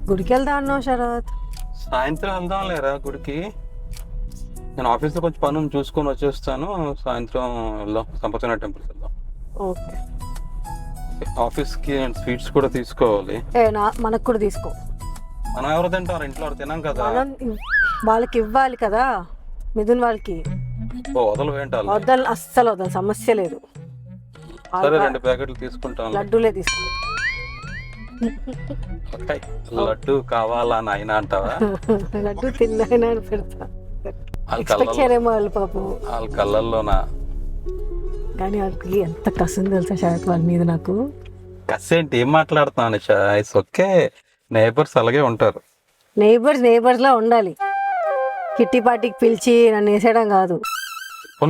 గుడికి వెళ్దా అన్నావు శరత్. సాయంత్రం వెళ్దాం లేరా గుడికి? నేను ఆఫీస్లో కొంచెం పనులు చూసుకొని వచ్చేస్తాను. సాయంత్రం వెళ్దాం, సంపత్తి టెంపుల్కి వెళ్దాం. ఓకే. ఆఫీస్కి నేను స్వీట్స్ కూడా తీసుకోవాలి. మనకు కూడా తీసుకో. మనం ఎవరు తింటారు? ఇంట్లో ఎవరు తినాం కదా. వాళ్ళకి ఇవ్వాలి కదా, మిథున్ వాళ్ళకి. వదలు ఏంటాలి? వద్దలు, అస్సలు వదలు, సమస్య లేదు. సరే 2 ప్యాకెట్లు తీసుకుంటాను. లడ్డూలే తీసుకో. లడ్డు కావాలా నాయన అంటావా? లడ్డు తిన్నాయినా పెడతా. ఎక్స్పెక్ట్ చేయరేమో వాళ్ళు పాపం. వాళ్ళ కళ్ళల్లోనా? కానీ వాళ్ళకి ఎంత కసింది తెలుసా శరత్ వాళ్ళ మీద నాకు. కసేంటి ఏం మాట్లాడుతున్నాను? ఇట్స్ ఓకే, నైబర్స్ అలాగే ఉంటారు. నైబర్స్ లా ఉండాలి. కిట్టి పార్టీకి పిలిచి నన్ను వేసేయడం కాదు.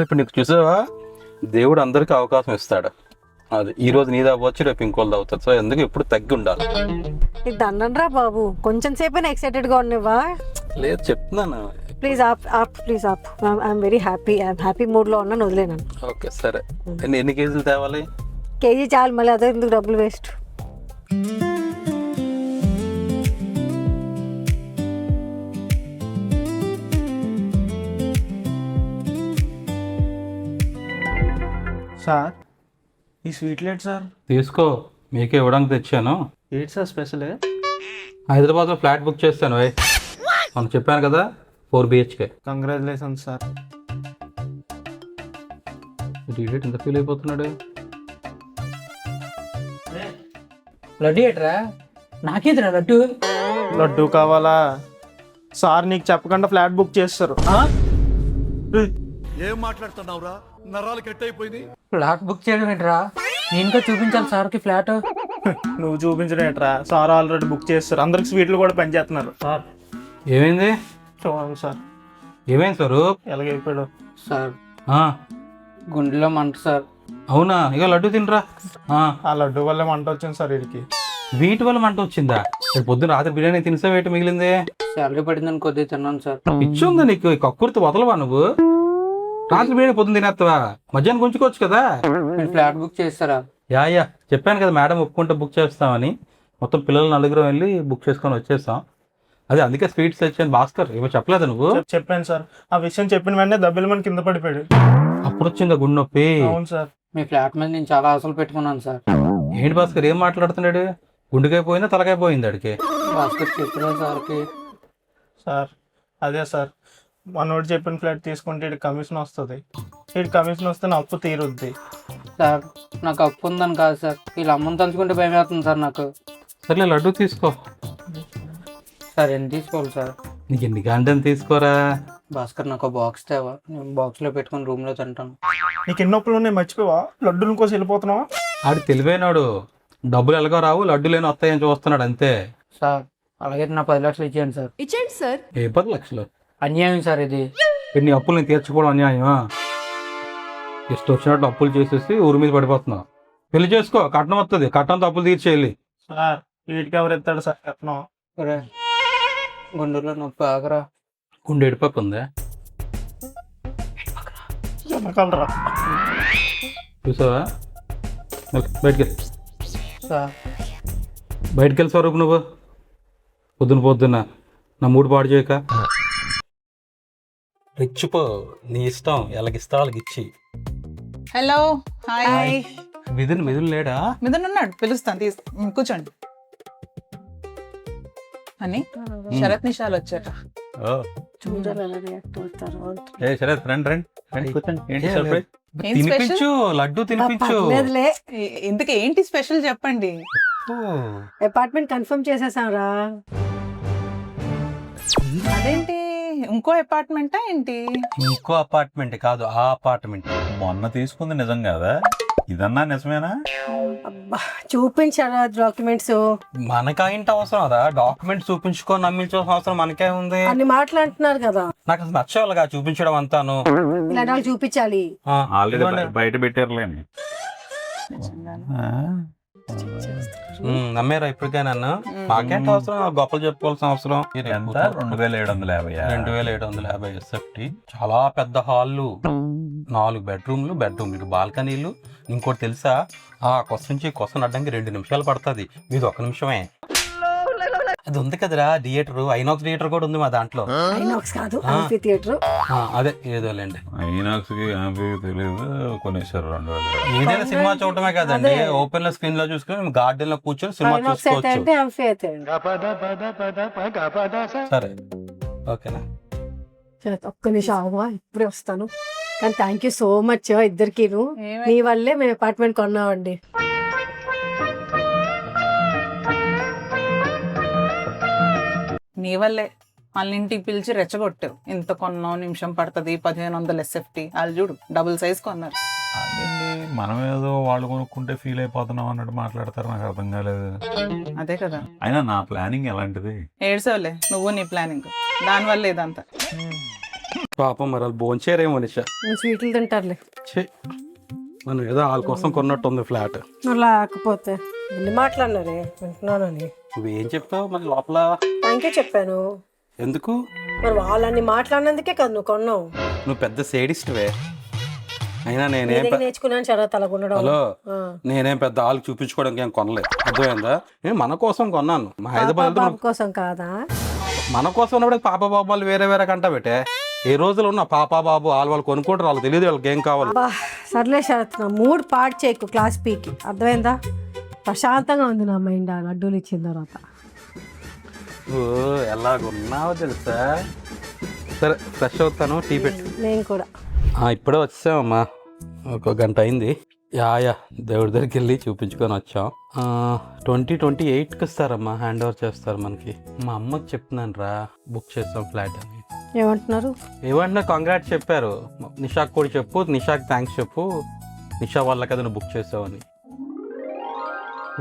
ఇప్పుడు నీకు చూసావా, దేవుడు అందరికి అవకాశం ఇస్తాడు. అది ఈ రోజు నీది అవ్వచ్చు, రేపు ఇంకోళ్ళు అవుతుంది. సో ఎందుకు ఎప్పుడు తగ్గి ఉండాలి. నీకు దండం రా బాబు, కొంచెం సేపైనా ఎక్సైటెడ్ గా ఉన్నవా? లేదు చెప్తున్నాను. Please please I'm very happy. I'm happy mood లో ఉన్నాను, వదిలేను. ఓకే సరే. ఎన్ని కేజీలు తేవాలి? కేజీ చాలు, మళ్ళీ అదే ఎందుకు డబ్బులు వేస్ట్. సార్ ఈ స్వీట్ లేట్ సార్? తీసుకో, మీకే ఇవ్వడానికి తెచ్చాను. ఏంటి సార్ స్పెషల్? హైదరాబాద్లో ఫ్లాట్ బుక్ చేస్తాను. మనం చెప్పాను కదా, 4 BHK. Congratulations sir. ఇంత ఫీల్ అయిపోతున్నాడు. లడ్డు ఏట్రా? నాకేదిరా లడ్డు? లడ్డు కావాలా సార్? నీకు చెప్పకుండా ఫ్లాట్ బుక్ చేస్తారు. ఏం మాట్లాడుతున్నావురా? నరాలు కట్ అయిపోయింది. ఫ్లాట్ బుక్ చేయడం ఏంట్రా? నేనుగా చూపించాలి సార్కి ఫ్లాట్. నువ్వు చూపించడం ఏంట్రా? సార్ ఆల్రెడీ బుక్ చేస్తారు. అందరికి స్వీట్లు కూడా పనిచేస్తున్నారు. సార్ ఏమైంది? చూడండి సార్. ఏమైంది స్వరూప్? ఎలాగైపోయాడు సార్ గుండెలో మంట సార్. అవునా? ఇక లడ్డు తినరా. ఆ లడ్డు వల్ల మంట వచ్చింది సార్ వీడికి. వీటి వల్ల మంట వచ్చిందా? పొద్దున్న రాత్రి బిర్యానీ తినసా, వేట మిగిలిందే. శాలరీ పడిందని కొద్దిగా తిన్నాను సార్. ఇచ్చుందా నీకు? కక్కుర్తి వదలవా నువ్వు? రాత్రి బిర్యానీ పొద్దున్న తినేస్తావా? మధ్యాహ్నం గుంచుకోవచ్చు కదా. మీరు ఫ్లాట్ బుక్ చేస్తారా? యా చెప్పాను కదా, మేడం ఒప్పుకుంటే బుక్ చేస్తామని. మొత్తం పిల్లలు 4 వెళ్ళి బుక్ చేసుకొని వచ్చేస్తాం. అదే అందుకే స్వీట్స్ తెచ్చాను. భాస్కర్ ఏమో చెప్పలేదా నువ్వు? చెప్పాను సార్. ఆ విషయం చెప్పిన వెంటనే దెబ్బలు మన కింద పడిపోయాడు. అప్పుడు వచ్చిందా గుండె నొప్పి? అవును సార్. మీ ఫ్లాట్ మీద నేను చాలా ఆశలు పెట్టుకున్నాను సార్. ఏంటి భాస్కర్ ఏం మాట్లాడుతున్నాడు? గుండెకాయ పోయిందా, తలకాయ పోయింది అడికి? భాస్కర్ చెప్పినా సార్కి. సార్ అదే సార్, మనోడు చెప్పిన ఫ్లాట్ తీసుకుంటే ఇటు కమిషన్ వస్తుంది. ఇటు కమిషన్ వస్తే నా అప్పు తీరుద్ది. సార్ నాకు అప్పు ఉందని కాదు సార్, వీళ్ళు అమ్మని తలుచుకుంటే భయం వేస్తుంది సార్ నాకు. సర్లే లడ్డు తీసుకో. సార్ ఎన్ని తీసుకోవాలి సార్? నీకు ఎన్ని గంటలు తీసుకోరా. భాస్కర్ నాకు బాక్స్ తేవా, నేను బాక్స్లో పెట్టుకుని రూమ్లో తింటాను. నీకు ఎన్ని నొప్పులు ఉన్నాయి మర్చిపోవా? లడ్డూల కోసం వెళ్ళిపోతున్నావా? ఆడు తెలివైనాడు. డబ్బులు ఎలాగో రావు, లడ్డు లేని వస్తాయని చూస్తున్నాడు అంతే. సార్ అలాగే నా 10 లక్షలు ఇచ్చేయండి సార్. ఇచ్చేయండి సార్. ఏ 10 లక్షలు? అన్యాయం సార్ ఇది. నీ అప్పులు నేను తీర్చుకోవడం అన్యాయమా? ఇష్టం వచ్చినట్టు అప్పులు చేసేసి ఊరి మీద పడిపోతున్నావు. పెళ్లి చేసుకో, కట్నం వస్తుంది. కట్నంతో అప్పులు తీర్చేయాలి. సార్ వీటికి ఎవరు ఎత్తాడు సార్ కట్నం? సరే గుండెలో నొప్పి ఆగరా. గుండె ఎడిపప్పు ఉందా? వెనకాలరా. చూసావా? బయటికి సార్ వెళ్ళి స్వరూప్ నువ్వు పొద్దున్న నా మూడు పాడు చేయక. రెచ్చిపో, నీ ఇష్టం, ఎలాగిస్తా వాళ్ళకి ఇచ్చి. Hello hi. మిథున్ లేడా? మిథున్ ఉన్నాడు, పిలుస్తాను. కూర్చోండి. అని శరత్ నిషాలు వచ్చాట. శరత్ రండి కూర్చోండి. ఏంటి సర్ప్రైజ్? తినిపించు, లడ్డు తినిపించు. ఇంతకీ ఏంటి స్పెషల్ చెప్పండి. అపార్ట్మెంట్ కన్ఫర్మ్ చేసేసాం రా. అదేంటి, ఇంకో అపార్ట్మెంటా ఏంటి? ఇంకో అపార్ట్మెంట్ కాదు, ఆ అపార్ట్మెంట్. మొన్న తీసుకుంది నిజం కదా? ఇదన్నా నిజమేనా? చూపించారా డాక్యుమెంట్స్? మనకా ఇంటి అవసరం అదా? డాక్యుమెంట్స్ చూపించుకొని నమ్మించాల్సిన అవసరం మనకే ఉంది. అన్ని మాట్లాడుతున్నారు కదా. నాకు అసలు నచ్చేవాళ్ళగా చూపించడం అంతాను. ఇలాంటి వాళ్ళు చూపించాలి. ఆల్రెడీ బయట పెట్టారులేండి. నమ్మేరా ఇప్పటికే నన్ను? మాకేంటి అవసరం గొప్పలు చెప్పుకోవాల్సిన అవసరం? 2750. 2750 SFT. చాలా పెద్ద హాల్లు, 4 బెడ్రూమ్లు, బాల్కనీలు, ఇంకోటి తెలుసా, ఆ కొస నుంచి ఈ కొస నడ్డానికి 2 నిమిషాలు పడుతుంది, మీది 1 నిమిషమే. అది ఉంది కదరా థియేటర్, ఐనాక్స్ థియేటర్ కూడా ఉంది మా దాంట్లో. ఐనాక్స్ కాదు, ఆంఫీ థియేటర్. అదే ఏదోలేండి, ఐనాక్స్ కి తెలియదు కొనేసారు 2000. ఏదైనా సినిమా చూడటమే కదండి, ఓపెన్ లో స్క్రీన్ లో చూసుకుని గార్డెన్ లో కూర్చొని సినిమా ఐనాక్స్ అయితే చూసుకోవచ్చు. అంటే ఆంఫీ అయితే. సరే ఓకేనా. ఒక్క నిమిషం ఆవా, ఇప్పుడే వస్తాను. కానీ థ్యాంక్ యూ సో మచ్ ఇద్దరికిను. మీ వల్లే మేము అపార్ట్మెంట్ కొన్నామండి. నీ వల్లే వాళ్ళ ఇంటికి పిలిచి రెచ్చగొట్టావు. ఇంత కొన్నావు, నిమిషం పడుతుంది, 1500 SFT. వాళ్ళు చూడు డబుల్ సైజ్ కొన్నారు. అదేంటి మనం ఏదో వాళ్ళు కొనుక్కుంటే ఫీల్ అయిపోతున్నాం అన్నట్టు మాట్లాడతారు, నాకు అర్థం కాలేదు. అదే కదా, అయినా నా ప్లానింగ్ ఎలాంటిది? ఏడ్సోలే నువ్వు నీ ప్లానింగ్, దానివల్ల ఇదంతా. పాపం మరి వాళ్ళు భోంచేరేమో నిషా. నేను స్వీట్లు తింటారులే. ఛీ, మనం ఏదో వాళ్ళ కోసం కొన్నట్టు ఉంది ఫ్లాట్. నువ్వు లేకపోతే ఎన్ని మాట్లాడినారే వింటున్నానని. నువ్వేం చెప్పావు మరి లోపల? థ్యాంక్ యూ చెప్పాను. ఎందుకు? మరి వాళ్ళని మాట్లాడినందుకే కదా నువ్వు కొన్నావు. నువ్వు పెద్ద సేడిస్ట్వే. అయినా నీ నేనేం దగ్గర నేర్చుకున్నాను శరత్ అలా ఉండడం. హలో, నేనేం పెద్ద వాళ్ళకి చూపించుకోవడానికి ఏం కొనలేదు, అర్థమైందా? నేను మన కోసం కొన్నాను. మా హైదరాబాద్ బాబు కోసం కాదా? మన కోసం ఉన్నప్పుడు పాప బాబాలు వేరే వేరే కంట పెట్టే. ఏ రోజులు ఉన్న పాప బాబు వాళ్ళు కొనుక్కుంటారు, వాళ్ళకి తెలియదు వాళ్ళకి ఏం కావాలి. బా సర్లే శరత్, నా మూడ్ పాడు చేయకు క్లాస్ పీకి, అర్థమైందా? ప్రశాంతంగా ఉంది నా మైండ్ ఆ లడ్డూలు ఇచ్చిన తర్వాత. ఓ ఎలాగున్నావో తెలుసా. సరే ఫ్రెష్ అవుతాను, టీ పెట్టు. నేను కూడా ఇప్పుడే వచ్చామమ్మా, 1 గంట అయింది. యా దేవుడి దగ్గరికి వెళ్ళి చూపించుకొని వచ్చాం. 2028కి ఇస్తారమ్మా, హ్యాండ్ ఓవర్ చేస్తారు మనకి. మా అమ్మకి చెప్తున్నాను రా, బుక్ చేస్తాం ఫ్లాట్ అని. ఏమంటున్నారు? ఏమంటున్నా కాంగ్రాట్స్ చెప్పారు. నిషాక్ కూడా చెప్పు, నిషాక్ థ్యాంక్స్ చెప్పు, నిషా వాళ్ళ కదా నువ్వు బుక్ చేసావని.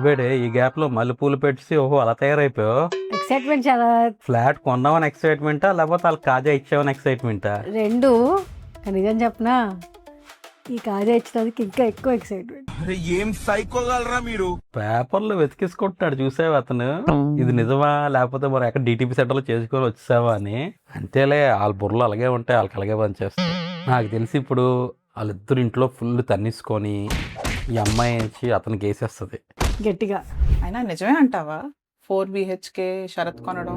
వేడే ఈ గ్యాప్లో మల్లెపూలు పెట్టి ఓహో అలా తయారైపోయావు. ఎక్సైట్మెంట్ శరత్. ఫ్లాట్ కొన్నామని ఎక్సైట్మెంటా లేకపోతే వాళ్ళకి కాజా ఇచ్చావని ఎక్సైట్మెంటా? రెండు. నిజం చెప్పనా, ఈ కాజా ఇచ్చినందుకు ఇంకా ఎక్కువ ఎక్సైట్మెంట్. ఏం సైకోగలరా మీరు? పేపర్లో వెతికిసుకుంటున్నాడు చూసావా అతను, ఇది నిజమా లేకపోతే మరి ఎక్కడ DTP సెంటర్లో చేసుకొని వచ్చేసావా అని. అంతేలే, వాళ్ళ బుర్రలు అలాగే ఉంటాయి, వాళ్ళకి అలాగే పనిచేస్తాయి. నాకు తెలిసి ఇప్పుడు వాళ్ళిద్దరు ఇంట్లో ఫుల్ తన్నిసుకొని ఈ అమ్మాయి నుంచి అతనికి వేసేస్తుంది గట్టిగా. అయినా నిజమే అంటావా 4 BHK శరత్ కొనడం?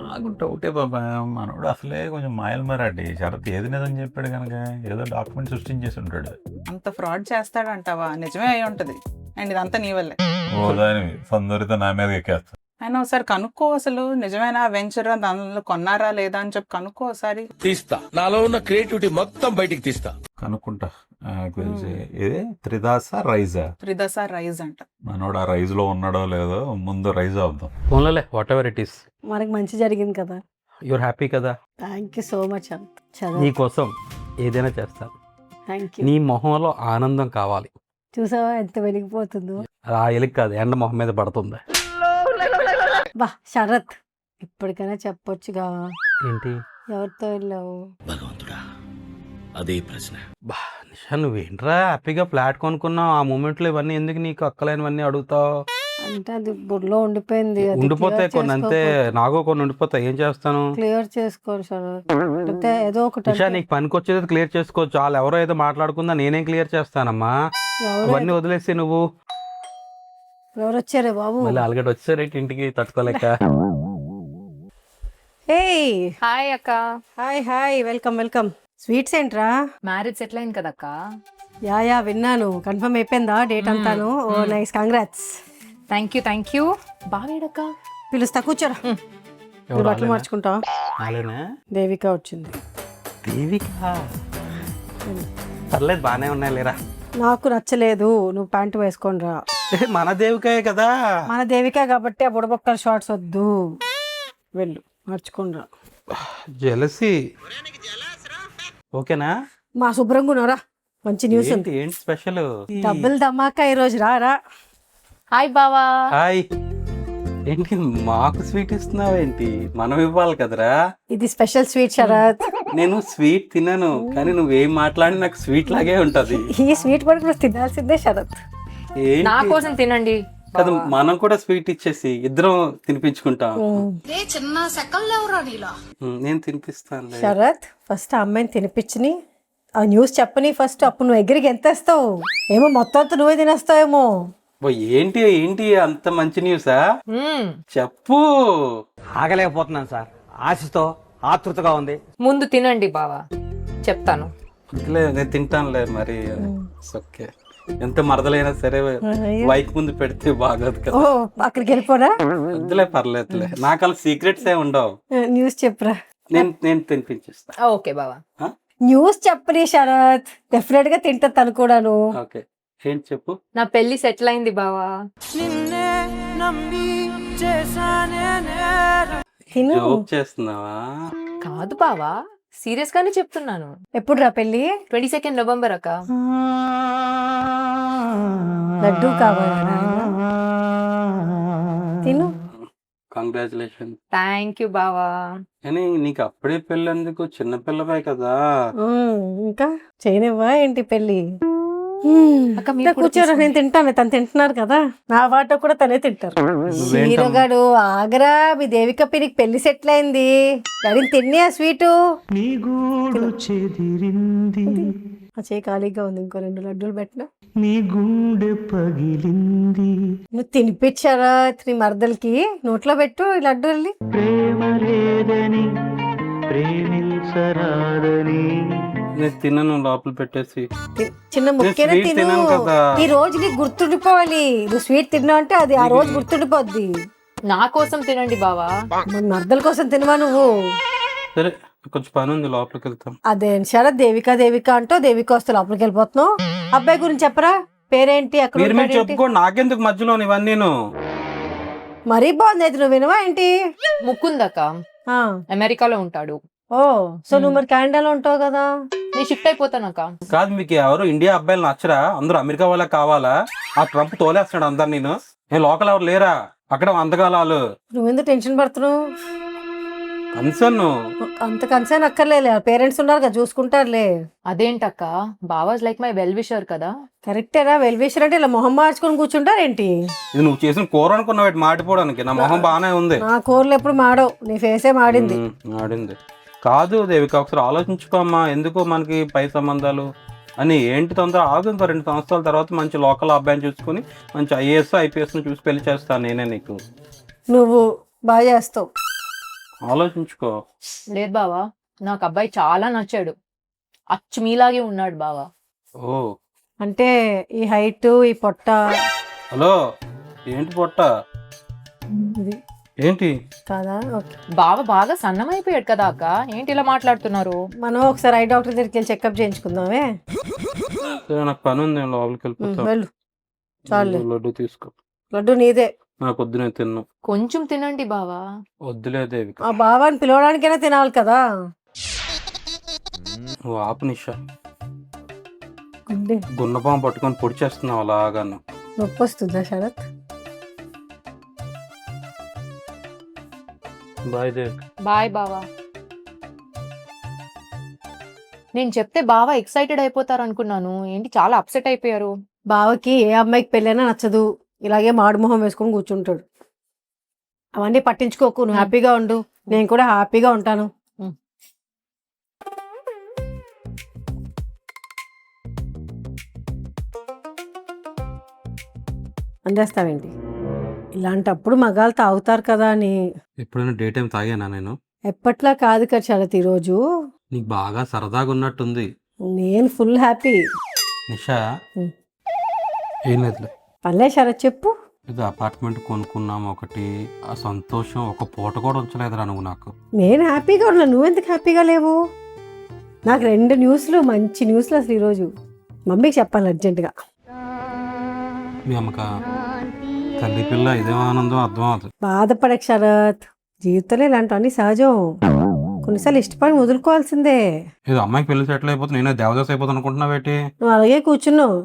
నాకు డౌటే బాబా, మనోడు అసలే కొంచెం మాయలు మరాడి. శరత్ ఏది నిజం చెప్పాడు కనుక ఏదో డాక్యుమెంట్ సృష్టించేసి ఉంటాడు. అంత ఫ్రాడ్ చేస్తాడంటావా? నిజమే అయి ఉంటది. అండ్ ఇదంతా నీ వల్లే. ఓ దానివి సందరితో నా మీద ఎక్కేస్తా. అయినా ఒకసారి కనుక్కో, అసలు నిజమేనా వెంచర్, దానిలో కొన్నారా లేదా అని చెప్పి కనుక్కో ఒకసారి. తీస్తా, నాలో ఉన్న క్రియేటివిటీ మొత్తం బయటికి తీస్తా. కనుక్కుంటా. నాకు తెలిసి ఇది త్రిదాస రైజా? త్రిదశ రైజ్ అంట. మనోడు ఆ రైజ్ లో ఉన్నాడో లేదో ముందు రైజ్ అవుదాం. ఫోన్లోలే వాట్ ఎవర్ ఇట్ ఈస్. మనకి మంచి జరిగింది కదా. యూర్ హ్యాపీ కదా? థ్యాంక్ యూ సో మచ్ నీ కోసం ఏదైనా చేస్తాను. Thank you. నీ మొహంలో ఆనందం కావాలి. చూసావా ఎంత వెలిగిపోతుందో. ఆ ఎలికి కాదు, ఎండ మొహం మీద పడుతుంది. బా శరత్, ఇప్పటికైనా చెప్పొచ్చుగా ఏంటి? ఎవరితో వెళ్ళావు? భగవంతుడా, అదే ప్రశ్న. బా నిషా, నువ్వేంట్రా హ్యాపీగా ఫ్లాట్ కొనుక్కున్నావు, ఆ మూమెంట్లో ఇవన్నీ ఎందుకు నీకు అక్కలేనివన్నీ అడుగుతావు? అంటే అది బుర్రలో ఉండిపోయింది. ఉండిపోతాయి కొన్ని, అంతే. నాకు కొన్ని ఉండిపోతాయి, ఏం చేస్తాను? క్లియర్ చేసుకోవాలి శరత్. అంటే ఏదో ఒకటి నిషా, నీకు పనికి వచ్చేది క్లియర్ చేసుకోవచ్చు. వాళ్ళు ఎవరో ఏదో మాట్లాడుకుందా, నేనేం క్లియర్ చేస్తానమ్మా? అవన్నీ వదిలేసి నువ్వు ఎవరు వచ్చారే బాబు? మళ్ళీ ఆల్గడ్ వచ్చారేంటి ఇంటికి తట్టుకోలేక. ఏయ్ హాయ్ అక్క. Hi hi, welcome welcome. Sweets ఏంట్రా? మ్యారేజ్ సెటిల్ అయింది కదక్క. యా విన్నాను. కన్ఫర్మ్ అయిపోయిందా డేట్ అంతాను? ఓ నైస్, కంగ్రాట్స్. Thank you. బావేడక్క? పిలుస్తా, కూర్చోరా. నువ్వు బట్టలు మార్చుకుంటావా? అలానే దేవిక వచ్చింది. దేవిక పర్లేదు, బాగానే ఉన్నాయి లేరా. నాకు నచ్చలేదు, నువ్వు ప్యాంటు వేసుకొని రా. మన దేవికాయే కదా. మన దేవిక కాబట్టి ఆ బుడబొక్కల షార్ట్స్ వద్దు, వెళ్ళు మార్చుకొని రా. జెలసీ ఓకేనా? మా శుభ్రంగా ఉన్నారా? మంచి న్యూస్ ఉంది. ఏంటి స్పెషల్? డబ్బులు దమ్మాక ఈ రోజు రా. హాయ్ బావా. హాయ్. ఏంటి మాకు స్వీట్ ఇస్తున్నావు ఏంటి? మనం ఇవ్వాలి కదరా. ఇది స్పెషల్ స్వీట్ శరత్. నేను స్వీట్ తినను, కానీ నువ్వేం మాట్లాడి నాకు స్వీట్ లాగే ఉంటది. ఈ స్వీట్ కూడా నువ్వు తినాల్సిందే శరత్. నా కోసం తినండి. కదా, మనం కూడా స్వీట్ ఇచ్చేసి ఇద్దరం తినిపించుకుంటాం. చిన్న నేను తినిపిస్తాను. శరత్, ఫస్ట్ ఆ అమ్మాయిని తినిపించి ఆ న్యూస్ చెప్పని ఫస్ట్, అప్పుడు నువ్వు ఎగ్గరికి ఎంత వేస్తావు ఏమో, మొత్తం అంతా నువ్వే తినేస్తావేమో. ఏంటి ఏంటి అంత మంచి న్యూసా? చెప్పు. ఆగలేకపోతున్నాను సార్, ఆశతో ఆతృతగా ఉంది. ముందు తినండి బావా, చెప్తాను. వద్దులే, నేను తింటానులే మరి. ఓకే, ఎంత మరదలైనా సరే వైక్ ముందు పెడితే బాగోదు కదా. ఓ అక్కడికి వెళ్ళిపోరా. వద్దులే, పర్లేదులే, నాకు అలా సీక్రెట్స్ ఏ ఉండవు. న్యూస్ చెప్పురా. నేను తినిపించేస్తా. ఓకే బావా. న్యూస్ చెప్పని శరత్, డెఫినెట్ గా తింటా తను కూడాను. ఓకే, ఏంటి చెప్పు. నా పెళ్లి సెటిల్ అయింది బావా. తిను. జోక్ చేస్తున్నావా? కాదు బావా, సీరియస్ గానే చెప్తున్నాను. ఎప్పుడు రా పెళ్ళి? 22 నవంబర్ అక్క. లడ్డు కావాలా నాయనా? తిను. కంగ్రాచులేషన్. థ్యాంక్ యూ బావా. కానీ నీకు అప్పుడే పెళ్ళేందుకు, చిన్న పిల్లవే కదా. ఇంకా చేయనివ్వా ఏంటి పెళ్ళి? అక్క, మీరు కూడా కూర్చోరా, నేను తింటాను, తను తింటున్నారు కదా, నా వాట కూడా తనే తింటారు. నువ్వేంటమ్మా? హీరోగాడు ఆగరా, మీ దేవిక పిరికి పెళ్లి సెటిల్ అయింది. డాడీ తిన్నే ఆ స్వీటు. ఆ చేయి ఖాళీగా ఉంది, ఇంకో 2 లడ్డూలు పెట్టినా. నువ్వు తినిపించారా నీ మరదలకి? నోట్లో పెట్టు ఈ లడ్డూల్ని. నేను తినను, లోపల పెట్టేసి. చిన్న ముఖ్యనే sweet తిను. తినను కదా. ఈ రోజు నీకు గుర్తుండిపోవాలి. నువ్వు స్వీట్ తిన్నావు అంటే అది ఆ రోజు గుర్తుండిపోద్ది. నా కోసం తినండి బావా. మన మరదల కోసం తినవా నువ్వు? సరే, కొంచెం పని ఉంది, లోపలికి వెళ్తాం. అదే శరత్, దేవిక దేవిక అంటూ దేవిక వస్తే లోపలికి వెళ్ళిపోతున్నావు. అబ్బాయి గురించి చెప్పరా, పేరేంటి, అక్కడ మీరు ఉంటాడేంటి? చెప్పుకోండి, నాకెందుకు మధ్యలో ఇవన్నీ. మరీ బాగుంది. అయితే నువ్వు వినవా ఏంటి? ముకుందక్క ఆ, అమెరికాలో ఉంటాడు. ఓ సో నువ్వు మరి కెనడాలో ఉంటావు కదా. నేను షిఫ్ట్ అయిపోతానక్క. కాదు, మీకు ఎవరు ఇండియా అబ్బాయిలు నచ్చరా? అందరూ అమెరికా వాళ్ళకి కావాలా? ఆ ట్రంప్ తోలేస్తున్నాడు అందరు. నేను లోకల్ ఎవరు లేరా అక్కడ? అందగాలాలు. నువ్వెందుకు టెన్షన్ పడుతున్నావు? కన్సర్న్. అంత కన్సర్న్ అక్కర్లే, పేరెంట్స్ ఉన్నారు కదా, చూసుకుంటారులే. అదేంటక్క, బావాజ్ లైక్ మై వెల్ విషర్ కదా. కరెక్టేరా, వెల్విషర్ అంటే ఇలా మొహం మార్చుకొని కూర్చుంటారేంటి? ఇది నువ్వు చేసిన కూర అనుకున్నావు మాడిపోవడానికి. నా మొహం బాగానే ఉంది. నా కూరలు ఎప్పుడు మాడవు, నీ ఫేసే మాడింది. ఆడింది కాదు దేవిక, ఒకసారి ఆలోచించుకోమ్మా. ఎందుకు మనకి పై సంబంధాలు అని? ఏంటి తొందర ఆగు, ఇంకో 2 సంవత్సరాల తర్వాత మంచి లోకల్ అబ్బాయిని చూసుకుని మంచి ఐఏఎస్ ఐపీఎస్ చూసి పెళ్లి చేస్తాను నేనే నీకు. నువ్వు బాగా చేస్తావు. ఆలోచించుకో. లేదు బావా, నాకు అబ్బాయి చాలా నచ్చాడు. అచ్చు మీలాగే ఉన్నాడు బావా. ఓ, అంటే ఈ హైట్, ఈ పొట్ట. హలో, ఏంటి పొట్ట? ఇది ఏంటి కాదా? ఓకే. బావ బాగా సన్నమైపోయాడు కదా అక్క, ఏంటి ఇలా మాట్లాడుతున్నారు? మనం ఒకసారి ఐ డాక్టర్ దగ్గరికి వెళ్ళి చెకప్ చేయించుకుందామే. సరే, నాకు పని ఉంది, నేను లోపలికి వెళ్ళిపోతా. వెళ్ళు. చాలులే. లడ్డు తీసుకో. లడ్డు నీదే. నాకు వద్దు, నేను తిన్ను. కొంచెం తినండి బావా. వద్దులే దేవిక. ఆ బావాని పిలవడానికైనా తినాలి కదా. నువ్వు ఆపు నిషా. గుండె గున్నపాము పట్టుకొని పొడి చేస్తున్నావు అలాగాను. నొప్పి వస్తుందా శరత్? బాయ్ దేవిక. బాయ్ బావా. నేను చెప్తే బావా ఎక్సైటెడ్ అయిపోతారు అనుకున్నాను, ఏంటి చాలా అప్సెట్ అయిపోయారు. బావకి ఏ అమ్మాయికి పెళ్ళైనా నచ్చదు, ఇలాగే మాడు మొహం వేసుకొని కూర్చుంటాడు. అవన్నీ పట్టించుకోకు, నువ్వు హ్యాపీగా ఉండు, నేను కూడా హ్యాపీగా ఉంటాను. అందేస్తావేంటి? ఇలాంటప్పుడు మగాళ్ళు తాగుతారు కదా అని. ఎప్పుడైనా డే టైం తాగానా నేను? ఎప్పట్లా కాదు కదా శరత్, ఈరోజు నీకు బాగా సరదాగా ఉన్నట్టుంది. నేను ఫుల్ హ్యాపీ. నిషా, ఏం లేదులే. పర్లే శరత్, చెప్పు. ఇది అపార్ట్మెంట్ కొనుక్కున్నాం ఒకటి, ఆ సంతోషం ఒక పూట కూడా ఉంచలేదురా నువ్వు నాకు. నేను హ్యాపీగా ఉన్నా, నువ్వెందుకు హ్యాపీగా లేవు? నాకు 2 న్యూస్లు, మంచి న్యూస్లు అసలు ఈరోజు. మమ్మీకి చెప్పాలి అర్జెంటుగా. మీ అమ్మక తల్లి పిల్ల ఇదే ఆనందం అర్థం అవుతుంది. బాధపడక శరత్, జీవితంలో ఇలాంటివన్నీ సహజం. కొన్నిసార్లు ఇష్టపడి వదులుకోవాల్సిందే. ఏదో అమ్మాయికి పెళ్లి సెటిల్ అయిపోతుంది, నేనే దేవదాస్ అయిపోతాను అనుకుంటున్నావు ఏంటి? నువ్వు అలాగే కూర్చున్నావు,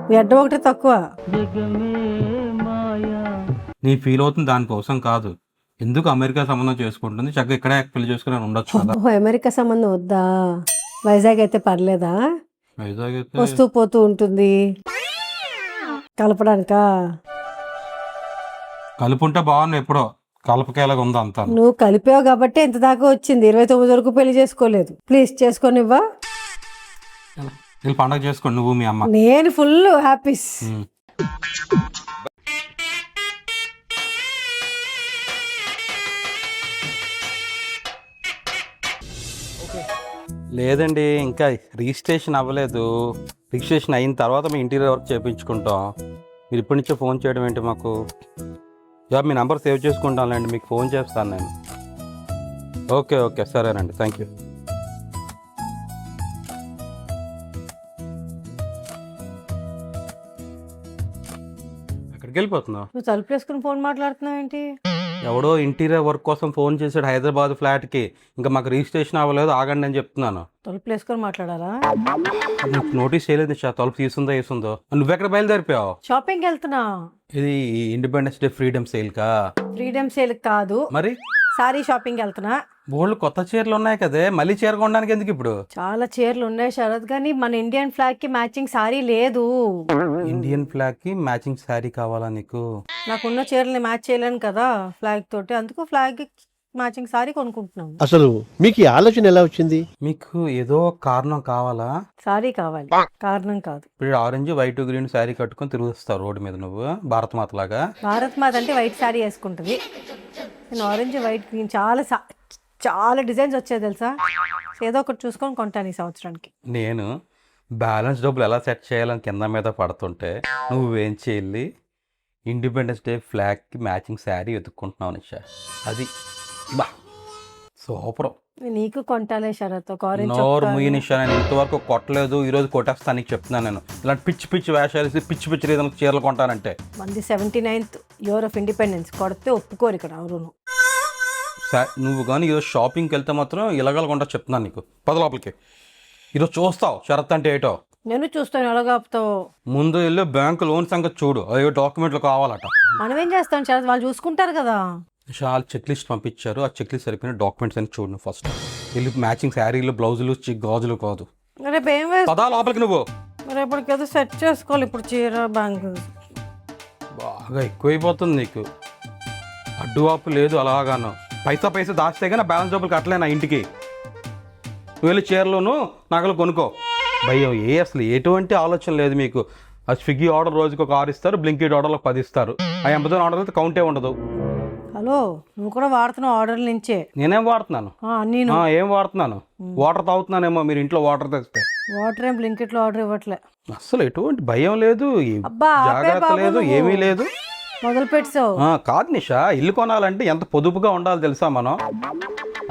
మీ అడ్డం ఒకటి తక్కువ. నీ ఫీల్ అవుతుంది దానికోసం కాదు. ఎందుకు అమెరికా సంబంధం చేసుకుంటుంది, చక్కగా ఇక్కడే పెళ్లి చేసుకుని ఉండొచ్చు కదా. ఓహో, అమెరికా సంబంధం వద్దా? వైజాగ్ అయితే పర్లేదా? వైజాగ్ అయితే వస్తూ పోతూ ఉంటుంది, కలపడానికా? కలుపుంటే బాగుంది, ఎప్పుడో కలపకేలాగా ఉంది అంతా. నువ్వు కలిపావు కాబట్టి ఎంత దాకా వచ్చింది. 29 వరకు పెళ్లి చేసుకోలేదు. ప్లీజ్ చేసుకోనివ్వా? వీళ్ళు పండగ చేసుకోండి నువ్వు మీ అమ్మ. నేను ఫుల్ హ్యాపీస్. లేదండి ఇంకా రిజిస్ట్రేషన్ అవ్వలేదు. రిజిస్ట్రేషన్ అయిన తర్వాత మీ ఇంటీరియర్ వర్క్ చేయించుకుంటాం. మీరు ఇప్పటి నుంచే ఫోన్ చేయడం ఏంటి మాకు? మీ నెంబర్ సేవ్ చేసుకుంటానులేండి, మీకు ఫోన్ చేస్తాను నేను. ఓకే ఓకే సరేనండి, థ్యాంక్ యూ. ఎక్కడికి వెళ్ళిపోతున్నావు? నువ్వు తలుపు వేసుకుని ఫోన్ మాట్లాడుతున్నావు ఏంటి? ఎవడో ఇంటీరియర్ వర్క్ కోసం ఫోన్ చేశాడు హైదరాబాద్ ఫ్లాట్కి. ఇంకా మాకు రిజిస్ట్రేషన్ అవ్వలేదు, ఆగండి అని చెప్తున్నాను. తలుపు వేసుకొని మాట్లాడాలా? నీకు నోటీస్ చేయలేదు నిషా, తలుపు తీసుందో వేసుందో. నువ్వెక్కడ బయలుదేరిపోయావు? షాపింగ్కి వెళ్తున్నా. ఇది ఇండిపెండెన్స్ డే ఫ్రీడమ్ సేల్ కా? ఫ్రీడమ్ సేల్ కాదు, మరి సారీ షాపింగ్కి వెళ్తున్నా. బోల్డ్ కొత్త చీరలు ఉన్నాయి కదే, మళ్ళీ చీర కొనడానికి ఎందుకు ఇప్పుడు? చాలా చీరలు ఉన్నాయి శరత్, కానీ మన ఇండియన్ ఫ్లాగ్ కి మ్యాచింగ్ సారీ లేదు. ఇండియన్ ఫ్లాగ్ కి మ్యాచింగ్ శారీ కావాలా నీకు? నాకున్న చీరల్ని మ్యాచ్ చేయలేను కదా ఫ్లాగ్ తోటి, అందుకు ఫ్లాగ్ మ్యాచింగ్ సారీ కొనుక్కుంటున్నాను. అసలు మీకు ఈ ఆలోచన ఎలా వచ్చింది? మీకు ఏదో కారణం కావాలా? సారీ కావాలి, కారణం కాదు. ఇప్పుడు ఆరెంజ్ వైట్ గ్రీన్ శారీ కట్టుకొని తిరుగుతావు రోడ్డు మీద నువ్వు భారత మాత లాగా. భారత్ మాత అంటే వైట్ సారీ వేసుకుంటుంది, నేను ఆరెంజ్ వైట్ గ్రీన్ చాలా డిజైన్స్ వచ్చాయి తెలుసా. ఏదో ఒకటి చూసుకొని కొంటాను ఈ సంవత్సరానికి. నేను బ్యాలెన్స్ డబ్బులు ఎలా సెట్ చేయాలని కింద మీద పడుతుంటే నువ్వేం చేయాలి? ఇండిపెండెన్స్ డే ఫ్లాగ్కి మ్యాచింగ్ శారీ వెతుక్కుంటున్నావు నిషా. అది బా సూపర్. నీకు కొంటాలే శరత్, ఒక ఆరెంజ్ నోరు ముయ్యి నిషా, నేను ఇంతవరకు కొట్టలేదు, ఈరోజు కొట్టేస్తాను నీకు చెప్తున్నాను. నేను ఇలాంటి పిచ్చి పిచ్చి వేషాలు వేసి పిచ్చి పిచ్చి రీజన్ చీరలు కొంటానంటే. మంది 79th ఇయర్ ఆఫ్ ఇండిపెండెన్స్ కొడితే ఒప్పుకోరు ఇక్కడ ఎవరును. నువ్వు కానీ ఈరోజు షాపింగ్కి వెళ్తే మాత్రం ఇలాగల కొంటా చెప్తున్నాను నీకు. పద లోపలికి, ఈరోజు చూస్తావు షరత్ అంటే ఏటో. నేను చూస్తాను ఎలా కాపుతావు. ముందు వెళ్ళి బ్యాంకు లోన్ సంగతి చూడు, అయ్యో డాక్యుమెంట్లు కావాలట. మనం ఏం చేస్తాం శరత్, వాళ్ళు చూసుకుంటారు కదా. చాలా చెక్ లిస్ట్ పంపించారు, ఆ చెక్ లిస్ట్ సరిపోయిన డాక్యుమెంట్స్ అని చూడు ఫస్ట్. వెళ్ళి మ్యాచింగ్ శారీలు బ్లౌజులు గాజులు కాదు. రేపు ఏం వేస్తా? పదా లోపలికి నువ్వు. రేపటికేదో సెట్ చేసుకోవాలి, ఇప్పుడు చీర బ్యాంగిల్స్ బాగా ఎక్కువైపోతుంది నీకు. అడ్డువాపు లేదు అలాగాను. పైసా దాచితే కానీ బ్యాలెన్స్ డబ్బులు కట్టలేనా ఇంటికి. నువ్వు వెళ్ళి చీరలోను నగలు కొనుక్కో. భయం అసలు ఎటువంటి ఆలోచన లేదు మీకు. ఆ స్విగ్గీ ఆర్డర్ రోజుకి ఒక 6 ఇస్తారు, బ్లింకిట్ ఆర్డర్లో 10 ఇస్తారు. ఆ 80 ఆర్డర్ అయితే కౌంటే ఉండదు. హలో, నువ్వు కూడా వాడుతున్నావు ఆర్డర్ నుంచే. నేనేం వాడుతున్నాను? నేను ఏం వాడుతున్నాను? వాటర్ తాగుతున్నానేమో, మీరు ఇంట్లో వాటర్ తెస్తే. వాటర్ ఏం బ్లింకిట్లో ఆర్డర్ ఇవ్వట్లే. అసలు ఎటువంటి భయం లేదు, అబ్బా, జాగ్రత్త లేదు, ఏమీ లేదు. మొదలు పెట్టావు. కాదు నిషా, ఇల్లు కొనాలంటే ఎంత పొదుపుగా ఉండాలి తెలుసా మనం.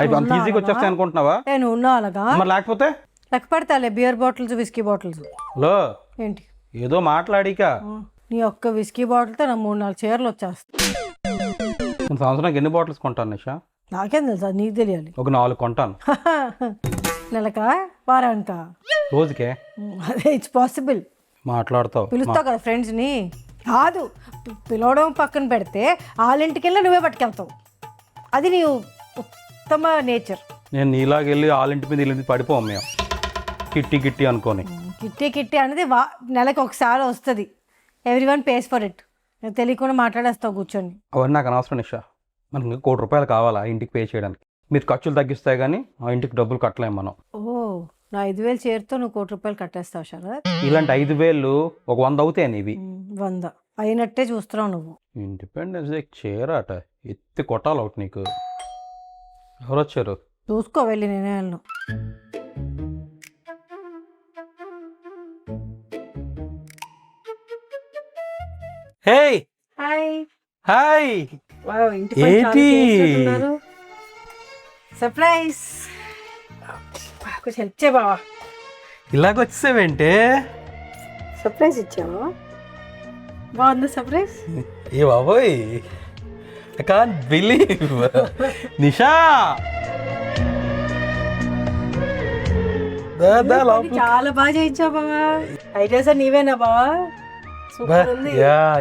అవి అంత ఈజీగా వచ్చేస్తాయి అనుకుంటున్నావా? నేను ఉన్నా అలాగా. మరి లేకపోతే లెక్క పెడతాలే, బియర్ బాటిల్స్ విస్కీ బాటిల్స్. లో ఏంటి ఏదో మాట్లాడిక. నీ ఒక్క విస్కీ బాటిల్తో నా 3-4 చీరలు వచ్చేస్తాయి. సంవత్సరానికి ఎన్ని బాటిల్స్ కొంటాను నిషా? నాకేం తెలుసా, నీకు తెలియాలి. ఒక 4 కొంటాను. నెలకా, వారానికా, రోజుకే? అదే ఇట్స్ పాసిబుల్. మాట్లాడతావు, పిలుస్తావు కదా ఫ్రెండ్స్ని. కాదు, పిలవడం పక్కన పెడితే వాళ్ళ ఇంటికి వెళ్ళి నువ్వే పట్టుకెళ్తావు. అది నీ ఉత్తమ నేచర్. నేను నీలాగ వెళ్ళి వాళ్ళింటి మీద వీళ్ళింటి పడిపోం మేము కిట్టి అనుకోని. కిట్టి అనేది నెలకి ఒకసారి వస్తుంది. Everyone pays for it. తెలియకుండా మాట్లాడేస్తావు కూర్చొని. అవన్నీ నాకు అనవసరం నిషా. మనకి ఇంకా ₹1 కావాలా ఇంటికి పే చేయడానికి? మీరు ఖర్చులు తగ్గిస్తాయి కానీ ఆ ఇంటికి డబ్బులు కట్టలేము మనం. నా 5,000 చీరతో నువ్వు ₹1 కట్టేస్తావు శరత్. ఇలాంటి 5,000 ఒక 100 అవుతాయి నీవి. 100 అయినట్టే చూస్తున్నావు నువ్వు. ఇండిపెండెన్స్ డే చీర అట ఎత్తి కొట్టాలి ఒకటి నీకు. ఎవరు వచ్చారు? చూసుకో వెళ్ళి, నేనే వెళ్ళను. Hey hi. హాయ్. ఏంటి ఏంటి? సర్ప్రైజ్. కొంచెం హెల్ప్ చేయ బావా. ఇలాగొచ్చేవేంటే? సర్ప్రైజ్ ఇచ్చావా? బాగుంది సర్ప్రైజ్. ఏ బాబోయ్, ఐ కాంట్ బిలీవ్. నిషా చాలా బాగా చేయించావు బావా. ఐడియాస్ నీవేనా బావా? సూపర్ ఉంది.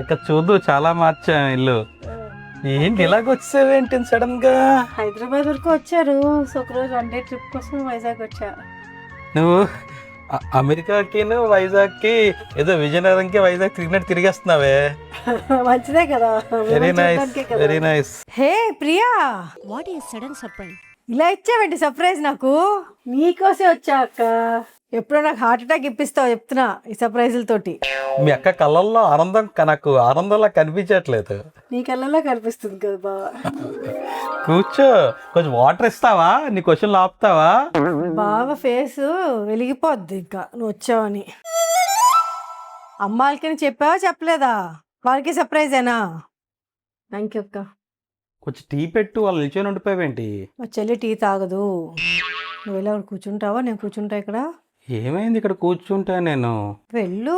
ఇక చూద్దు, చాలా మార్చా ఇల్లు. ఏంటి ఇలాగొచ్చేవేంటి సడన్ గా? హైదరాబాద్ వరకు వచ్చారు, సో ఒక రోజు 1 డే ట్రిప్ కోసం వైజాగ్ వచ్చా. నువ్వు అమెరికాకి వైజాగ్కి ఏదో విజయనగరంకి వైజాగ్ తిరిగేస్తున్నావే. మంచిదే కదా. Very nice, very nice. Hey Priya, what is sudden surprise? ఇలా ఇచ్చావేంటి సర్ప్రైజ్ నాకు? నీకోసే వచ్చా అక్క. ఎప్పుడో నాకు హార్ట్ అటాక్ ఇప్పిస్తావు చెప్తున్నా ఈ సర్ప్రైజులతోటి. మీ అక్క కళ్ళల్లో ఆనందం నాకు ఆనందంలా కనిపించట్లేదు. నీ కళ్ళలో కనిపిస్తుంది కదా బావా. కూర్చో, కొంచెం వాటర్ ఇస్తావా? నీ క్వశ్చన్లు ఆపుతావా? బావ ఫేస్ వెలిగిపోద్ది ఇంకా నువ్వు వచ్చావని. అమ్మాయిలకని చెప్పావా చెప్పలేదా? వాళ్ళకి సర్ప్రైజేనా? థ్యాంక్ యూ అక్క. కొంచెం టీ పెట్టు, వాళ్ళు నిల్చొని ఉండిపోయావేంటి? మా చెల్లి టీ తాగదు. నువ్వు ఇలా కూర్చుంటావా? నేను కూర్చుంటా ఇక్కడ. ఏమైంది ఇక్కడ కూర్చుంటా? నేను వెళ్ళు,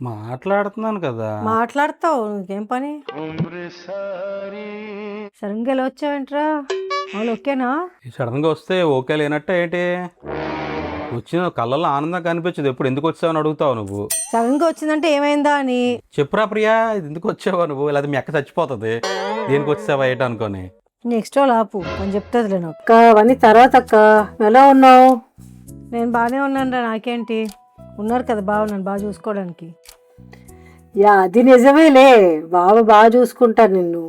మాట్లాడుతున్నాను కదా. మాట్లాడతావు, నీకేం పని? సడన్గా ఎలా వచ్చావేంట్రా? వాళ్ళు ఓకేనా? సడన్ గా వస్తే ఓకే లేనట్టే ఏంటి? వచ్చిన కళ్ళల్లో ఆనందం కనిపించదు. ఎప్పుడు ఎందుకు వచ్చావని అడుగుతావు నువ్వు. సడన్ గా వచ్చిందంటే ఏమైందా అని. చెప్పురా ప్రియా, ఇది ఎందుకు వచ్చావా నువ్వు? లేదా మీ అక్క చచ్చిపోతుంది దేనికి వచ్చావా ఏంటి అనుకోని. నెక్స్ట్ వాళ్ళు ఆపు అని చెప్తాదిలే నాకు. అక్క అవన్నీ తర్వాత అక్క. ఎలా ఉన్నావు? నేను బాగానే ఉన్నాను రా, నాకేంటి? ఉన్నారు కదా బావ నన్ను బాగా చూసుకోవడానికి. యా అది నిజమేలే, బావ బాగా చూసుకుంటారు నిన్ను.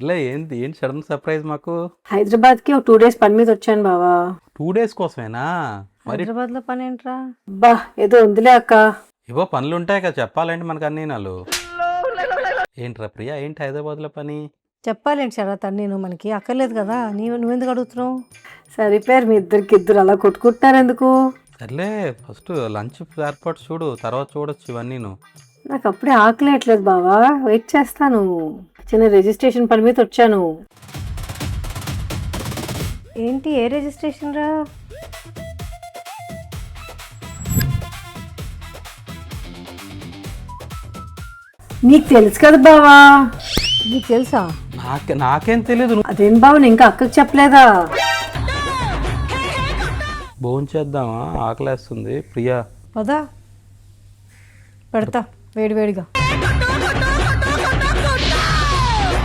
ఇలా ఏంటి సడన్ సర్ప్రైజ్ మాకు? హైదరాబాద్కి ఒక 2 days పని మీద వచ్చాను బావా. 2 days కోసమేనా? మరి హైదరాబాద్ లో పని ఏంట్రా? బా ఏదో ఉందిలే అక్క. ఇవో పనులు ఉంటాయి కదా, చెప్పాలంటే మనకు అన్నీ నాలు. ఏంట్రా ప్రియా, ఏంటి హైదరాబాద్ లో పని? చెప్పాలేంటి శరత్ నేను మనకి అక్కర్లేదు కదా. నువ్వెందుకు అడుగుతున్నావు? సరిపోయారు మీ ఇద్దరు అలా కొట్టుకుంటున్నారు ఎందుకు? సర్లే, ఫస్ట్ లంచ్ ఏర్పాటు చూడు, తర్వాత చూడొచ్చు ఇవన్నీ. నాకు అప్పుడే ఆకలేయట్లేదు బావా, వెయిట్ చేస్తాను. చిన్న రిజిస్ట్రేషన్ పని మీద వచ్చాను. ఏంటి ఏ రిజిస్ట్రేషన్ రా? నీకు తెలుసు కదా బావా. నీకు తెలుసా? నాకేం తెలీదు. అదేం బావ ఇంకా అక్కకి చెప్పలేదా? భోంచేద్దామా? ఆకలేస్తుంది ప్రియా. పదా పెడతా వేడివేడిగా.